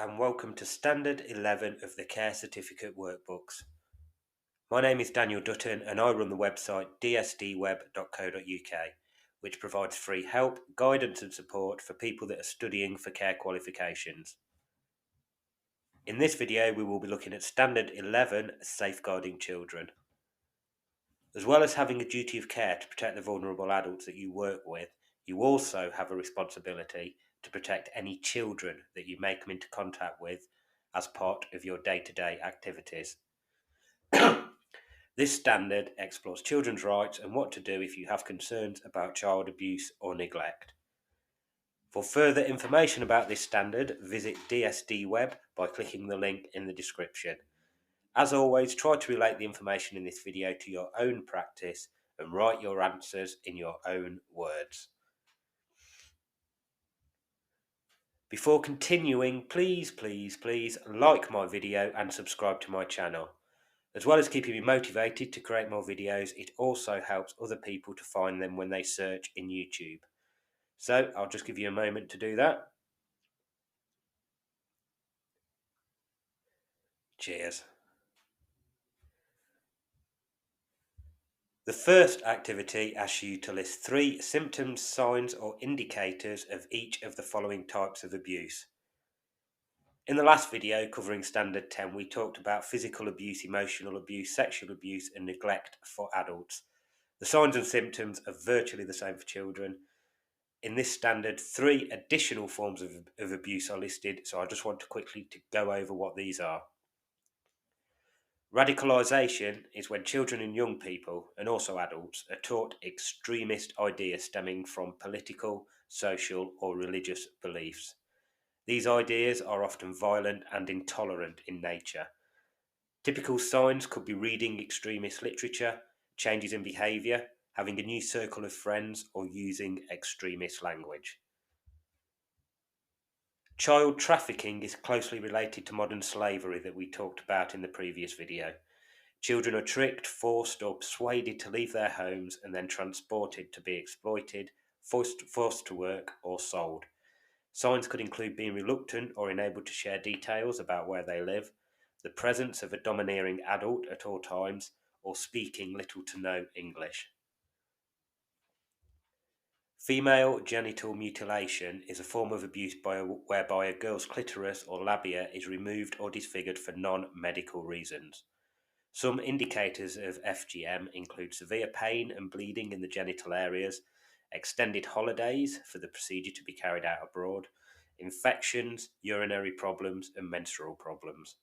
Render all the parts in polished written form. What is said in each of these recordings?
and welcome to Standard 11 of the Care Certificate Workbooks. My name is Daniel Dutton and I run the website dsdweb.co.uk, which provides free help, guidance and support for people that are studying for care qualifications. In this video we will be looking at Standard 11, Safeguarding Children. As well as having a duty of care to protect the vulnerable adults that you work with, you also have a responsibility to protect any children that you may come into contact with as part of your day-to-day activities. This standard explores children's rights and what to do if you have concerns about child abuse or neglect. For further information about this standard, visit DSD Web by clicking the link in the description. As always, try to relate the information in this video to your own practice and write your answers in your own words. Before continuing, please like my video and subscribe to my channel. As well as keeping me motivated to create more videos, it also helps other people to find them when they search in YouTube. So I'll just give you a moment to do that. Cheers. The first activity asks you to list 3 symptoms, signs or indicators of each of the following types of abuse. In the last video covering Standard 10, we talked about physical abuse, emotional abuse, sexual abuse and neglect for adults. The signs and symptoms are virtually the same for children. In this standard, 3 additional forms of abuse are listed, so I just want to quickly go over what these are. Radicalisation is when children and young people, and also adults, are taught extremist ideas stemming from political, social or religious beliefs. These ideas are often violent and intolerant in nature. Typical signs could be reading extremist literature, changes in behaviour, having a new circle of friends, or using extremist language. Child trafficking is closely related to modern slavery that we talked about in the previous video. Children are tricked, forced or persuaded to leave their homes and then transported to be exploited, forced to work or sold. Signs could include being reluctant or unable to share details about where they live, the presence of a domineering adult at all times, or speaking little to no English. Female genital mutilation is a form of abuse whereby a girl's clitoris or labia is removed or disfigured for non-medical reasons. Some indicators of FGM include severe pain and bleeding in the genital areas, extended holidays for the procedure to be carried out abroad, infections, urinary problems, and menstrual problems.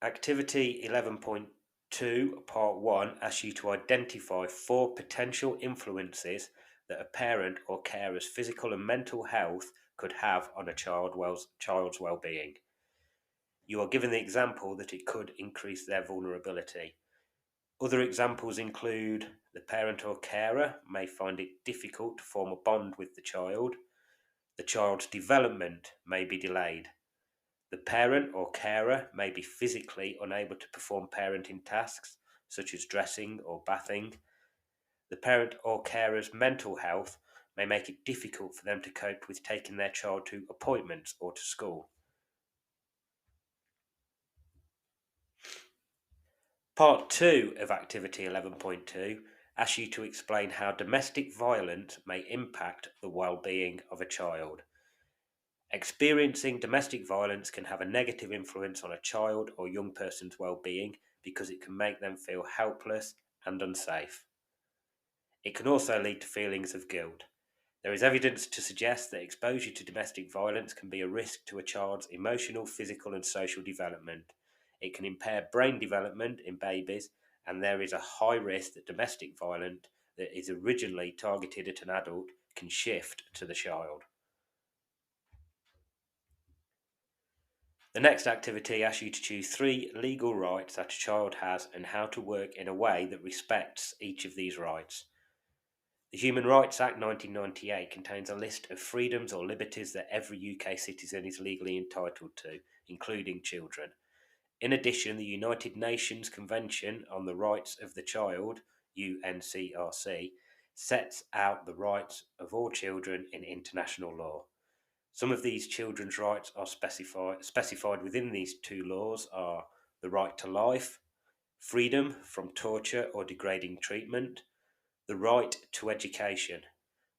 Activity 11.2 Part 1 asks you to identify 4 potential influences that a parent or carer's physical and mental health could have on a child's well-being. You are given the example that it could increase their vulnerability. Other examples include the parent or carer may find it difficult to form a bond with the child's development may be delayed, the parent or carer may be physically unable to perform parenting tasks such as dressing or bathing, the parent or carer's mental health may make it difficult for them to cope with taking their child to appointments or to school. Part 2 of Activity 11.2 asks you to explain how domestic violence may impact the well-being of a child. Experiencing domestic violence can have a negative influence on a child or young person's well-being because it can make them feel helpless and unsafe. It can also lead to feelings of guilt. There is evidence to suggest that exposure to domestic violence can be a risk to a child's emotional, physical and social development. It can impair brain development in babies, and there is a high risk that domestic violence that is originally targeted at an adult can shift to the child. The next activity asks you to choose 3 legal rights that a child has and how to work in a way that respects each of these rights. The Human Rights Act 1998 contains a list of freedoms or liberties that every UK citizen is legally entitled to, including children. In addition, the United Nations Convention on the Rights of the Child, UNCRC, sets out the rights of all children in international law. Some of these children's rights are specified within these two laws are the right to life, freedom from torture or degrading treatment, the right to education,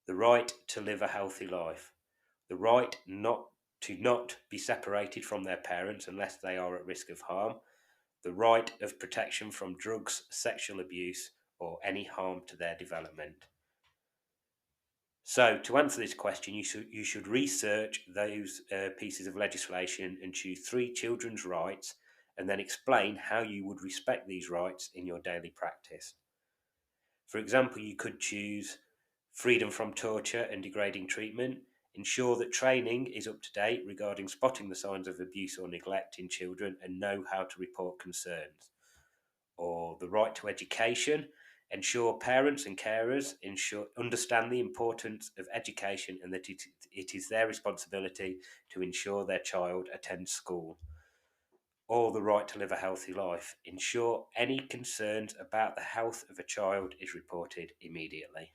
the right to live a healthy life, the right not be separated from their parents unless they are at risk of harm, the right of protection from drugs, sexual abuse, or any harm to their development. So, to answer this question, you should research those pieces of legislation and choose 3 children's rights, and then explain how you would respect these rights in your daily practice. For example, you could choose freedom from torture and degrading treatment, ensure that training is up to date regarding spotting the signs of abuse or neglect in children and know how to report concerns. Or the right to education, ensure parents and carers understand the importance of education and that it is their responsibility to ensure their child attends school. Or the right to live a healthy life, ensure any concerns about the health of a child is reported immediately.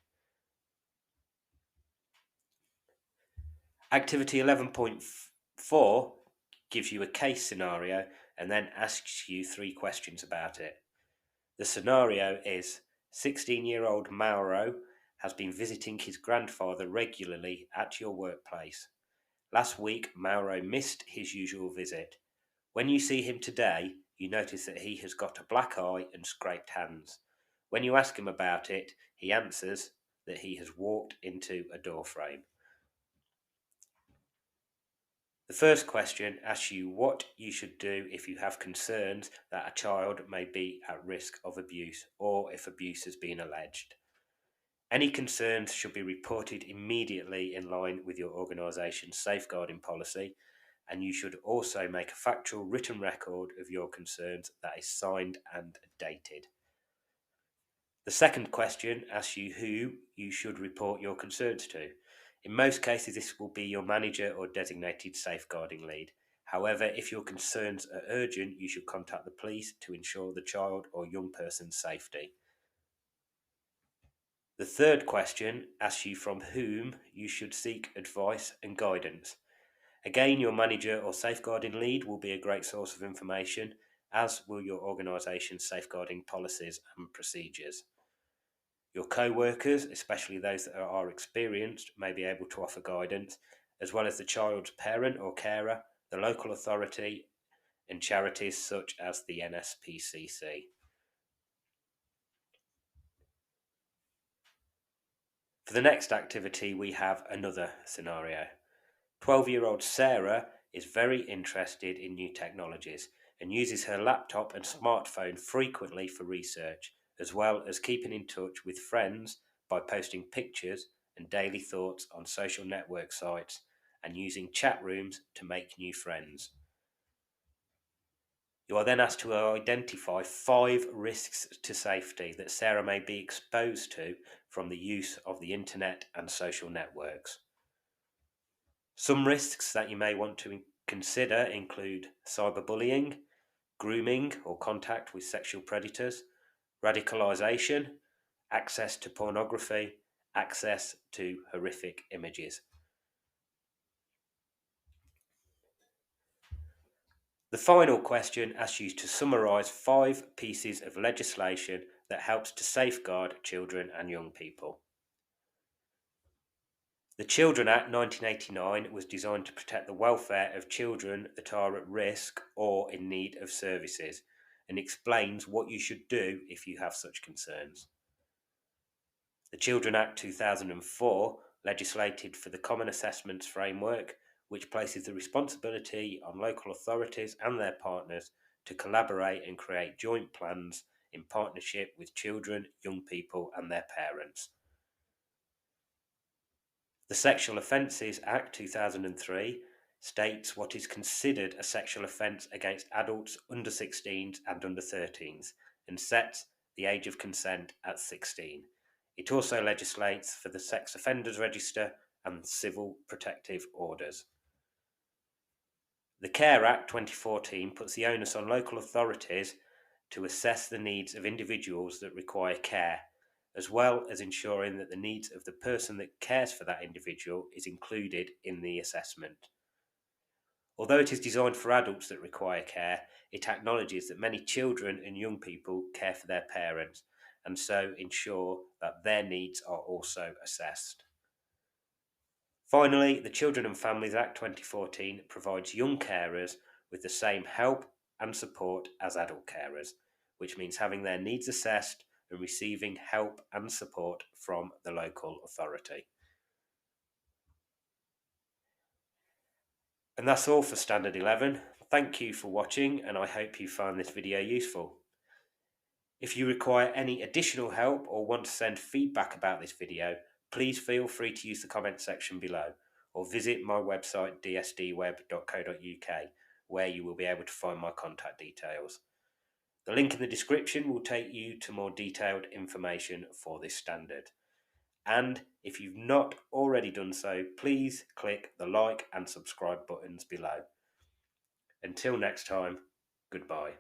Activity 11.4 gives you a case scenario and then asks you 3 questions about it. The scenario is 16-year-old Mauro has been visiting his grandfather regularly at your workplace. Last week, Mauro missed his usual visit. When you see him today, you notice that he has got a black eye and scraped hands. When you ask him about it, he answers that he has walked into a door frame. The first question asks you what you should do if you have concerns that a child may be at risk of abuse or if abuse has been alleged. Any concerns should be reported immediately in line with your organisation's safeguarding policy, and you should also make a factual written record of your concerns that is signed and dated. The second question asks you who you should report your concerns to. In most cases, this will be your manager or designated safeguarding lead. However, if your concerns are urgent, you should contact the police to ensure the child or young person's safety. The third question asks you from whom you should seek advice and guidance. Again, your manager or safeguarding lead will be a great source of information, as will your organisation's safeguarding policies and procedures. Your co-workers, especially those that are experienced, may be able to offer guidance, as well as the child's parent or carer, the local authority, and charities such as the NSPCC. For the next activity, we have another scenario. 12-year-old Sarah is very interested in new technologies and uses her laptop and smartphone frequently for research, as well as keeping in touch with friends by posting pictures and daily thoughts on social network sites and using chat rooms to make new friends. You are then asked to identify 5 risks to safety that Sarah may be exposed to from the use of the internet and social networks. Some risks that you may want to consider include cyberbullying, grooming or contact with sexual predators, radicalisation, access to pornography, access to horrific images. The final question asks you to summarise 5 pieces of legislation that helps to safeguard children and young people. The Children Act 1989 was designed to protect the welfare of children that are at risk or in need of services, and explains what you should do if you have such concerns. The Children Act 2004 legislated for the Common Assessments Framework, which places the responsibility on local authorities and their partners to collaborate and create joint plans in partnership with children, young people and their parents. The Sexual Offences Act 2003 states what is considered a sexual offence against adults under 16s and under 13s and sets the age of consent at 16. It also legislates for the Sex Offenders Register and civil protective orders. The Care Act 2014 puts the onus on local authorities to assess the needs of individuals that require care, as well as ensuring that the needs of the person that cares for that individual is included in the assessment. Although it is designed for adults that require care, it acknowledges that many children and young people care for their parents and so ensure that their needs are also assessed. Finally, the Children and Families Act 2014 provides young carers with the same help and support as adult carers, which means having their needs assessed and receiving help and support from the local authority. And that's all for Standard 11. Thank you for watching, and I hope you found this video useful. If you require any additional help or want to send feedback about this video, please feel free to use the comment section below or visit my website dsdweb.co.uk, where you will be able to find my contact details. The link in the description will take you to more detailed information for this standard. And if you've not already done so, please click the like and subscribe buttons below. Until next time, goodbye.